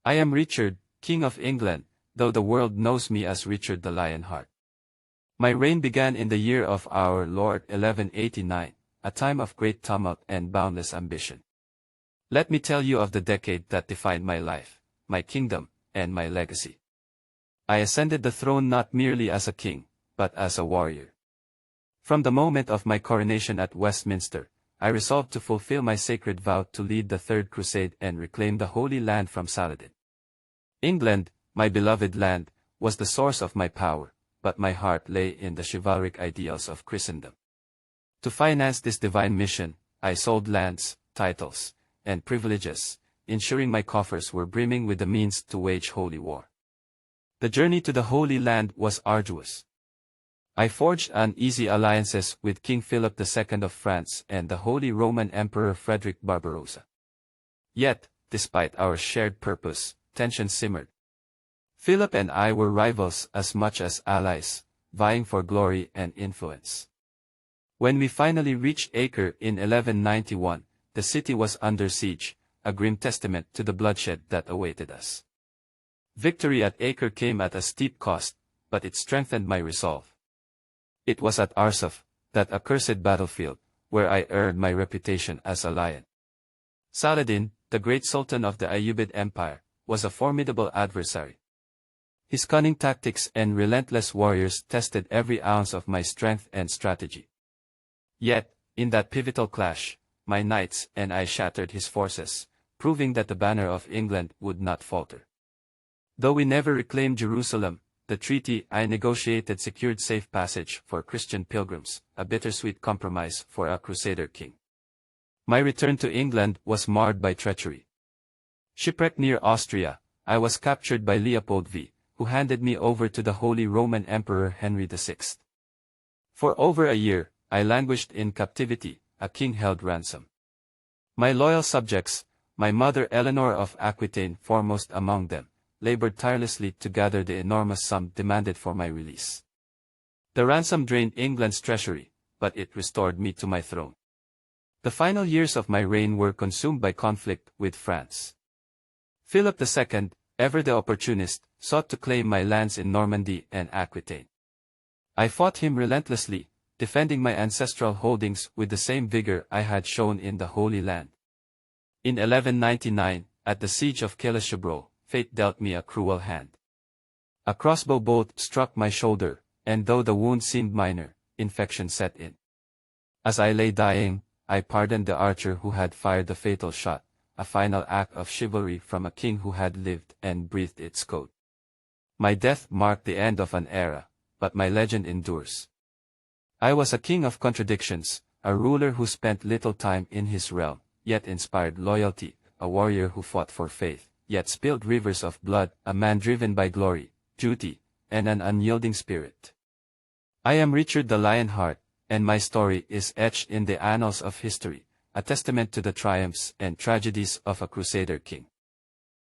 I am Richard, King of England, though the world knows me as Richard the Lionheart. My reign began in the year of our Lord 1189, a time of great tumult and boundless ambition. Let me tell you of the decade that defined my life, my kingdom, and my legacy. I ascended the throne not merely as a king, but as a warrior. From the moment of my coronation at Westminster, I resolved to fulfill my sacred vow to lead the Third Crusade and reclaim the Holy Land from Saladin. England, my beloved land, was the source of my power, but my heart lay in the chivalric ideals of Christendom. To finance this divine mission, I sold lands, titles, and privileges, ensuring my coffers were brimming with the means to wage holy war. The journey to the Holy Land was arduous. I forged uneasy alliances with King Philip II of France and the Holy Roman Emperor Frederick Barbarossa. Yet, despite our shared purpose, tension simmered. Philip and I were rivals as much as allies, vying for glory and influence. When we finally reached Acre in 1191, the city was under siege, a grim testament to the bloodshed that awaited us. Victory at Acre came at a steep cost, but it strengthened my resolve. It was at Arsuf, that accursed battlefield, where I earned my reputation as a lion. Saladin, the great Sultan of the Ayyubid Empire, was a formidable adversary. His cunning tactics and relentless warriors tested every ounce of my strength and strategy. Yet, in that pivotal clash, my knights and I shattered his forces, proving that the banner of England would not falter. Though we never reclaimed Jerusalem, the treaty I negotiated secured safe passage for Christian pilgrims, a bittersweet compromise for a crusader king. My return to England was marred by treachery. Shipwrecked near Austria, I was captured by Leopold V, who handed me over to the Holy Roman Emperor Henry VI. For over a year, I languished in captivity, a king held ransom. My loyal subjects, my mother Eleanor of Aquitaine foremost among them, labored tirelessly to gather the enormous sum demanded for my release. The ransom drained England's treasury, but it restored me to my throne. The final years of my reign were consumed by conflict with France. Philip II, ever the opportunist, sought to claim my lands in Normandy and Aquitaine. I fought him relentlessly, defending my ancestral holdings with the same vigor I had shown in the Holy Land. In 1199, at the siege of Caillois-Chevreaux, fate dealt me a cruel hand. A crossbow bolt struck my shoulder, and though the wound seemed minor, infection set in. As I lay dying, I pardoned the archer who had fired the fatal shot, a final act of chivalry from a king who had lived and breathed its code. My death marked the end of an era, but my legend endures. I was a king of contradictions, a ruler who spent little time in his realm, yet inspired loyalty, a warrior who fought for faith, yet spilled rivers of blood, a man driven by glory, duty, and an unyielding spirit. I am Richard the Lionheart, and my story is etched in the annals of history, a testament to the triumphs and tragedies of a crusader king.